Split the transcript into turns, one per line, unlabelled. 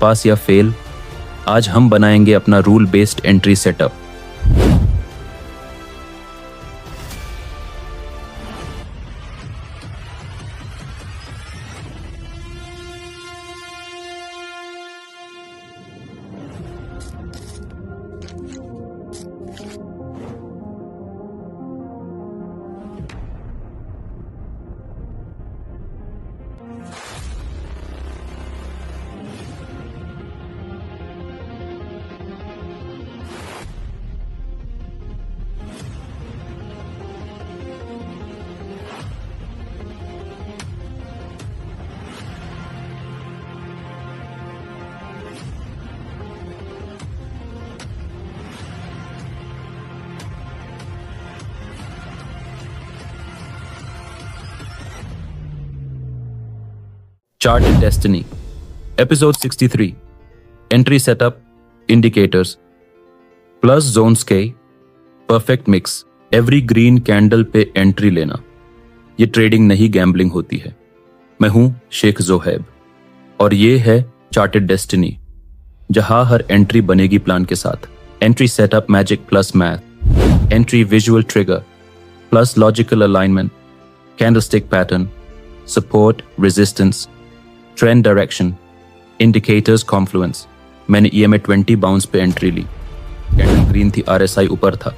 पास या फेल, आज हम बनाएंगे अपना rule based entry setup. Charted Destiny, Episode 63, Entry Setup, Indicators, Plus Zones K, Perfect Mix, Every Green Candle पे entry लेना। ये ट्रेडिंग नहीं गैम्बलिंग होती है। मैं हूं शेख जोहेब और ये है चार्टेड डेस्टिनी, जहां हर एंट्री बनेगी प्लान के साथ। Entry setup magic plus math, entry visual trigger plus logical alignment, candlestick pattern, support resistance, trend direction, indicators Confluence. मैंने EMA 20 बाउंस पे एंट्री ली। कैंडल ग्रीन थी, RSI ऊपर था।